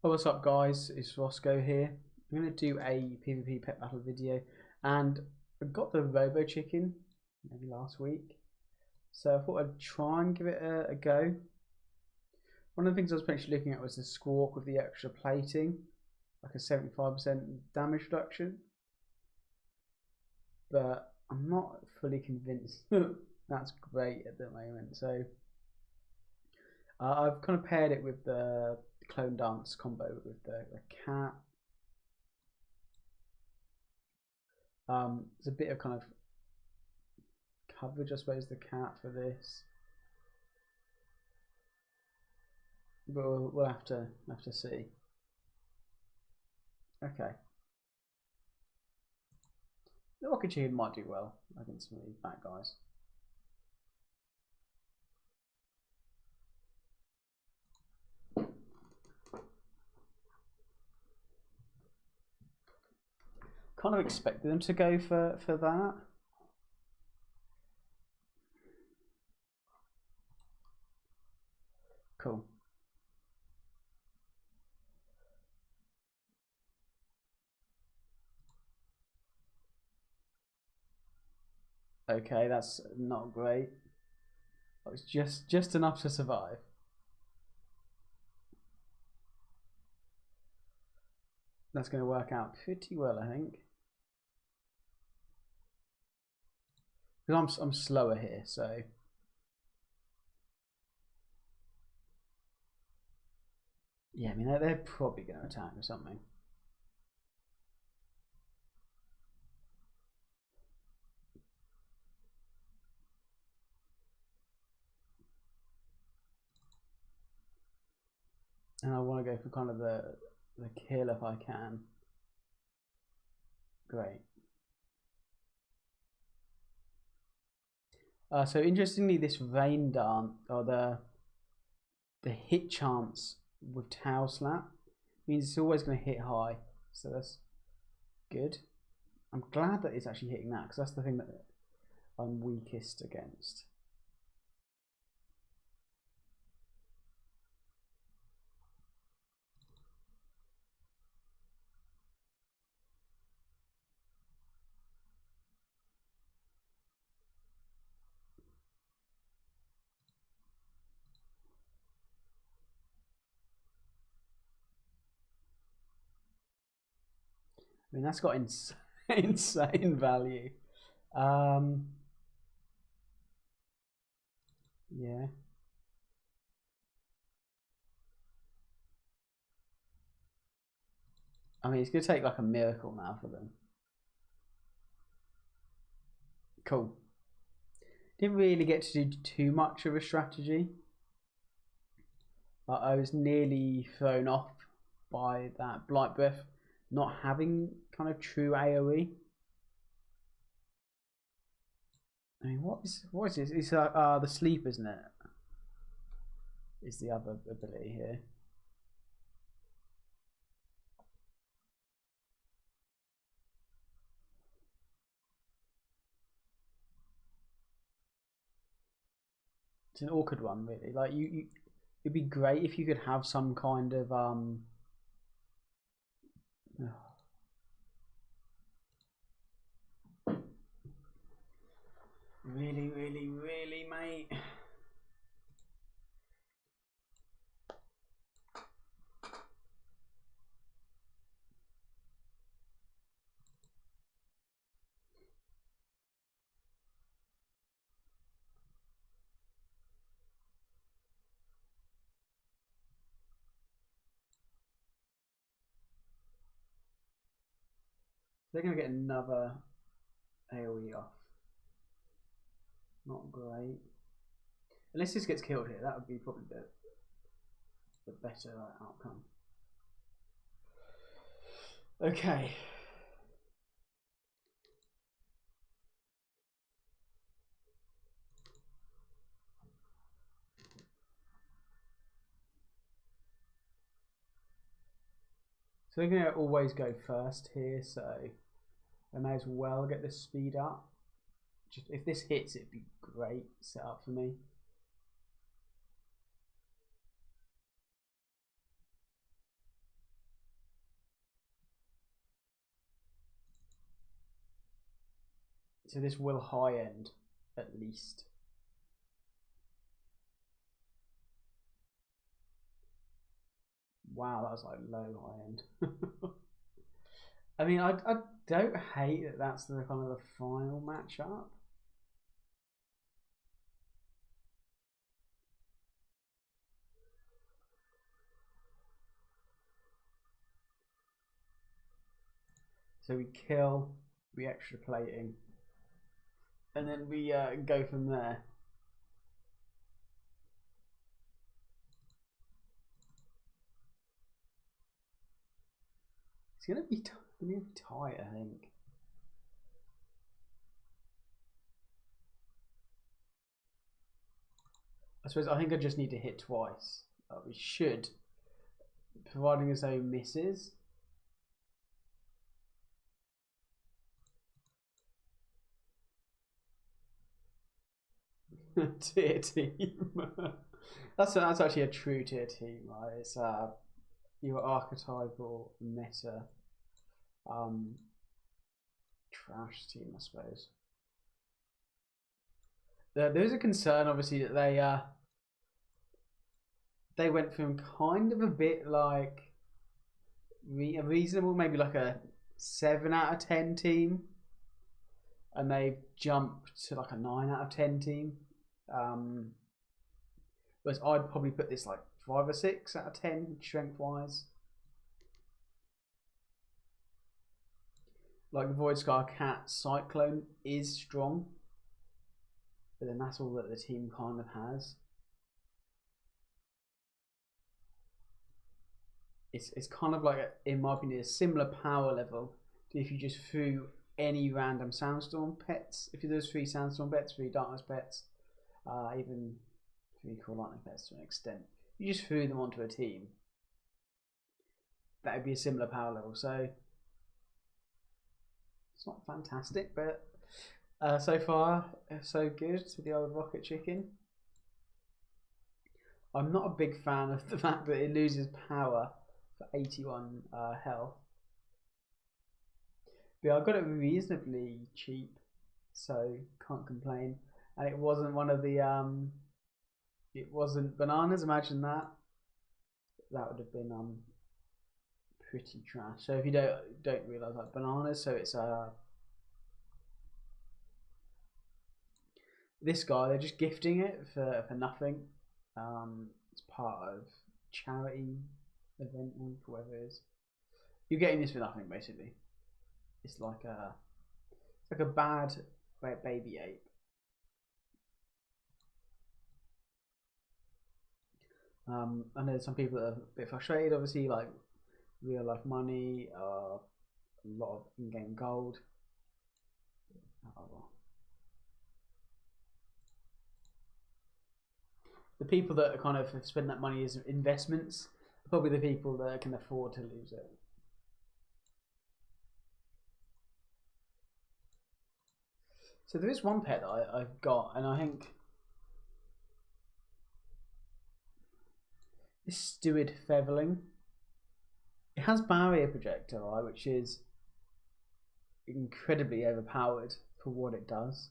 Oh, what's up, guys? It's Roscoe here. I'm going to do a PvP pet battle video, and I got the Robo Chicken maybe last week, so I thought I'd try and give it a go. One of the things I was potentially looking at was the Squawk with the extra plating, like a 75% damage reduction, but I'm not fully convinced that's great at the moment. So I've kind of paired it with the Clone Dance combo with the cat. There's a bit of kind of coverage, I suppose, the cat for this, but we'll have to see. Okay, the Rocket Chicken might do well against some of these bad guys. Kind of expected them to go for that. Cool. Okay, that's not great. It's just enough to survive. That's going to work out pretty well, I think. Because I'm slower here, so yeah. I mean, they're probably going to attack or something. And I want to go for kind of the kill if I can. Great. So interestingly, this rain dance or the hit chance with Tau Slap means it's always going to hit high. So that's good. I'm glad that it's actually hitting that because that's the thing that I'm weakest against. I mean, that's got insane value. Yeah. I mean, it's going to take like a miracle now for them. Cool. Didn't really get to do too much of a strategy. I was nearly thrown off by that Blight Breath not having kind of true AoE. I mean, what is this? It's the sleep, isn't it? Is the other ability here. It's an awkward one, really. Like it'd be great if you could have some kind of really, mate. They're gonna get another AoE off. Not great. Unless this gets killed here, that would be probably the better outcome. Okay. So they're going to always go first here, so I may as well get the speed up. Just, if this hits, it'd be great setup for me. So this will high end at least. Wow, that was like low high end. I mean, I don't hate that that's the kind of the final matchup. So we kill, we extra plating, and then we go from there. It's gonna be tight, I think. I think I just need to hit twice. We should, providing his own misses. Tier team. that's actually a true tier team, right? It's your archetypal meta trash team, I suppose. There's a concern, obviously, that they went from kind of a bit like a reasonable, maybe like a 7 out of 10 team, and they've jumped to like a 9 out of 10 team. Whereas I'd probably put this like 5 or 6 out of 10 strength wise. Like the Voidscar Cat Cyclone is strong, but then that's all that the team kind of has. It's kind of like, in my opinion, a similar power level to if you just threw any random Sandstorm pets. If you do 3 Sandstorm pets, 3 Darkness pets, even 3 Cool Lightning pets to an extent, you just threw them onto a team. That would be a similar power level. So it's not fantastic, but so far so good with the old Rocket Chicken. I'm not a big fan of the fact that it loses power for 81 health. But I got it reasonably cheap, so can't complain. And it wasn't one of the it wasn't bananas. Imagine that. That would have been pretty trash. So if you don't realize, like, bananas, so it's this guy, they're just gifting it for nothing. It's part of charity event week, whatever it is. You're getting this for nothing, basically. It's like a bad baby ape. I know some people are a bit frustrated, obviously, like real life money, a lot of in-game gold. The people that kind of spend that money as investments are probably the people that can afford to lose it. So there is one pet that I've got, and I think this Steward Featherling. It has barrier projectile, which is incredibly overpowered for what it does.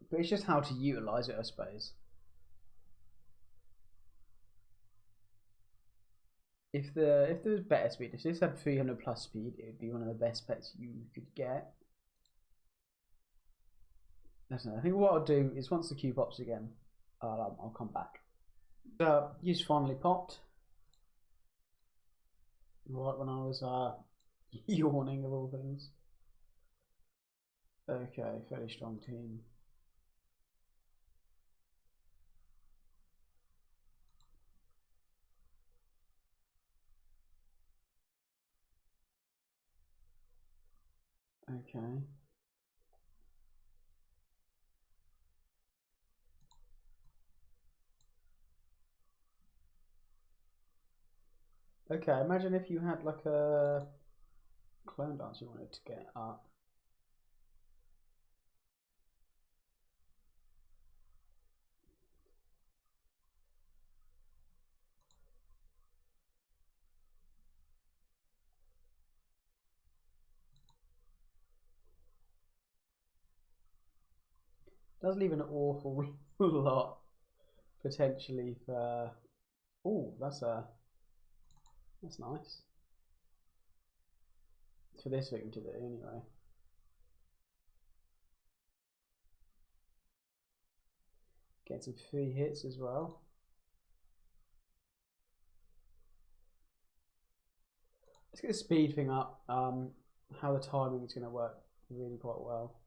But it's just how to utilize it, I suppose. If there was better speed, if this had 300 plus speed, it would be one of the best pets you could get. I think what I'll do is, once the queue pops again, I'll come back. Use finally popped. Right when I was yawning of all things. Okay, fairly strong team. Okay. Okay, imagine if you had like a clone dance you wanted to get up. Does leave an awful lot potentially for. Oh, that's nice. It's for this victim to do anyway. Get some free hits as well. Let's get the speed thing up. How the timing is going to work really quite well.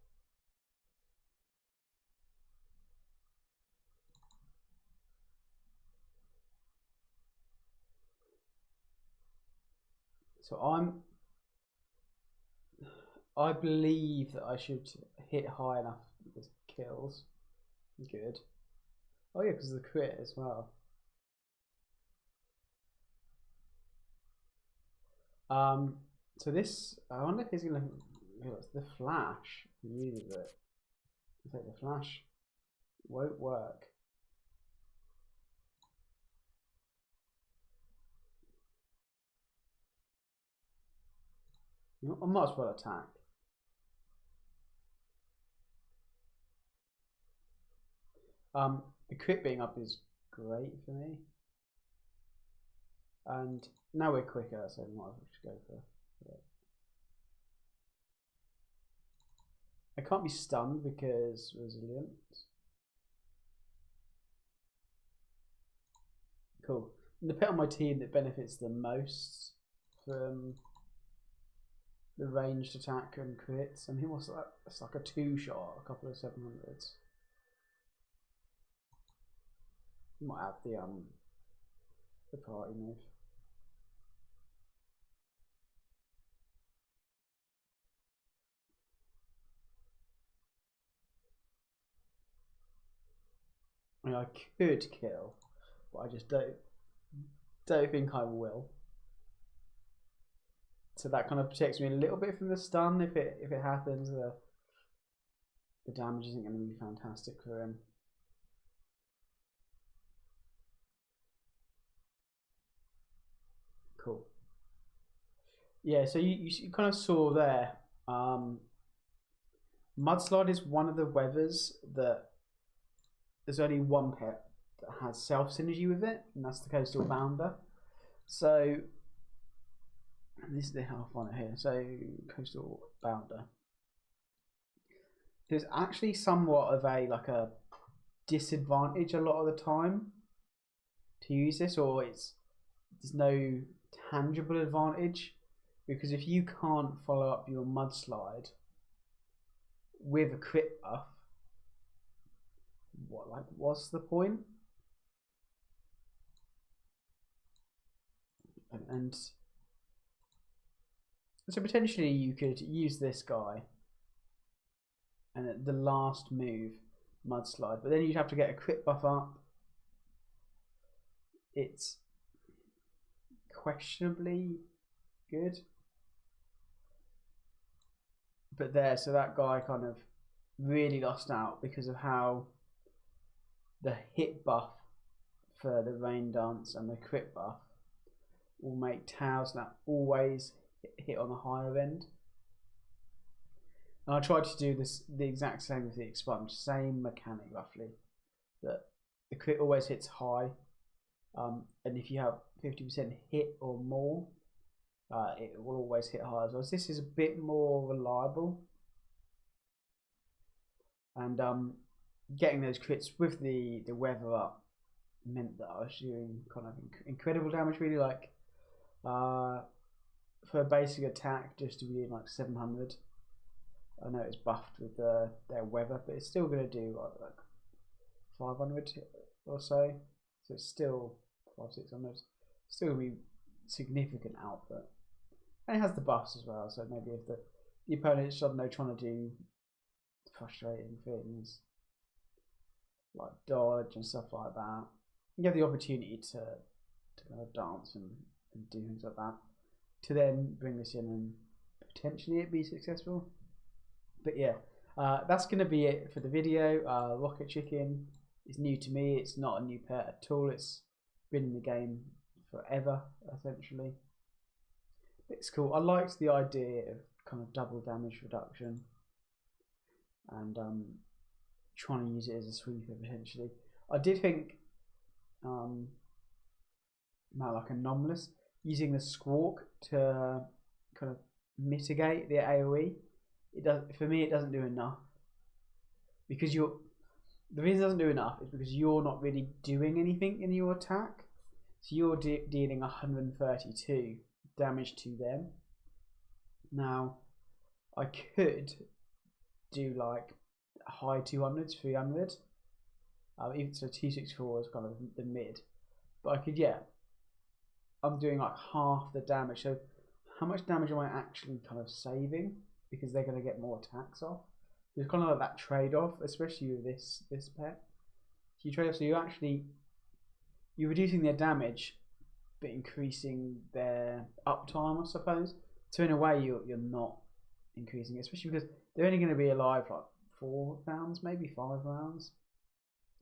So I believe that I should hit high enough with kills. Good. Oh yeah, because of the crit as well. So this, I wonder if he's gonna. The flash uses it. I think the flash won't work. I might as well attack. The crit being up is great for me. And now we're quicker, so we might as well just go for it. I can't be stunned because resilience. Cool. And the pet on my team that benefits the most from the ranged attack and crits. I mean, what's that? It's like a 2-shot, a couple of 700s. Might have the party move. I mean, I could kill, but I just don't think I will. So that kind of protects me a little bit from the stun if it happens. The damage isn't going to be fantastic for him. Cool. Yeah, so you kind of saw there. Mudslide is one of the weathers that there's only one pet that has self synergy with it, and that's the Coastal Bounder. So this is the half on it here. So Coastal Bounder. There's actually somewhat of a disadvantage a lot of the time to use this, or there's no tangible advantage, because if you can't follow up your Mudslide with a crit buff, what's the point? And so potentially you could use this guy and at the last move Mudslide, but then you'd have to get a crit buff up. It's questionably good, but so that guy kind of really lost out because of how the hit buff for the Rain Dance and the crit buff will make Taos now always hit on the higher end. And I tried to do the exact same with the Expunge, same mechanic roughly, that the crit always hits high, and if you have 50% hit or more, it will always hit high as well. So this is a bit more reliable, and getting those crits with the weather up meant that I was doing kind of incredible damage, really, like for a basic attack just to be in like 700. I know it's buffed with their weather, but it's still going to do like 500 or so. So it's still 500-600. Still going to be significant output. And it has the buffs as well, so maybe if the opponent's suddenly trying to do frustrating things like dodge and stuff like that, you have the opportunity to kind of dance and do things like that to then bring this in and potentially it be successful. But yeah, that's going to be it for the video. Rocket Chicken is new to me. It's not a new pet at all. It's been in the game forever, essentially. It's cool. I liked the idea of kind of double damage reduction and trying to use it as a sweeper potentially. I did think like Anomalous using the Squawk to kind of mitigate the AoE. It does, for me, it doesn't do enough, because the reason it doesn't do enough is because you're not really doing anything in your attack. So you're dealing 132 damage to them. Now, I could do like high 200s, 300. Even so, 264 is kind of the mid. But I could, yeah. I'm doing like half the damage. So how much damage am I actually kind of saving? Because they're going to get more attacks off. There's kind of like that trade-off, especially with this pet. So you trade off, so you're reducing their damage, but increasing their uptime, I suppose. So in a way, you're not increasing it, especially because they're only going to be alive like 4 rounds, maybe 5 rounds,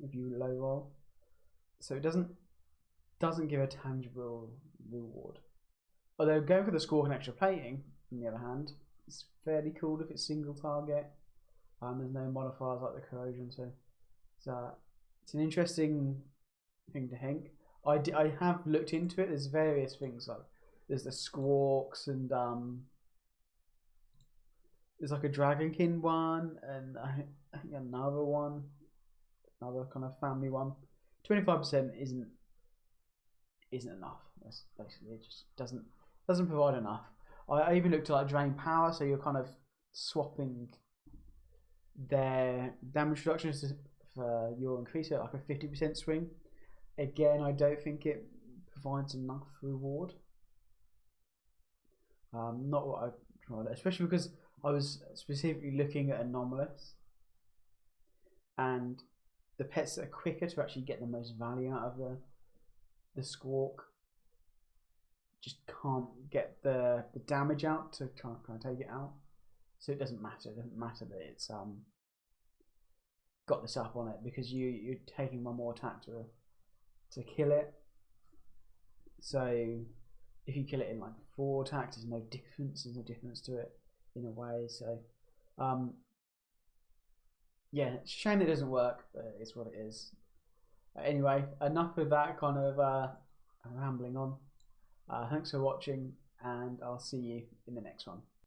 if you low roll. So it doesn't give a tangible reward. Although going for the Squawk and extra plating, on the other hand, it's fairly cool if it's single target. There's no modifiers like the corrosion, so it's an interesting thing to think. I have looked into it. There's various things, like there's the Squawks, and there's like a Dragonkin one, and I think another one, another kind of family one. 25% isn't enough. That's basically, it just doesn't provide enough. I even looked at like drain power, so you're kind of swapping their damage reductions for your increase at like a 50% swing. Again, I don't think it provides enough reward. Not what I tried, especially because I was specifically looking at Anomalous, and the pets that are quicker to actually get the most value out of the Squawk just can't get the damage out to kind of take it out. So it doesn't matter. It doesn't matter that it's got this up on it, because you're taking one more attack to kill it. So if you kill it in like 4 attacks, there's no difference. There's no difference to it in a way. So yeah, it's a shame it doesn't work, but it's what it is. Anyway, enough of that kind of rambling on. Thanks for watching, and I'll see you in the next one.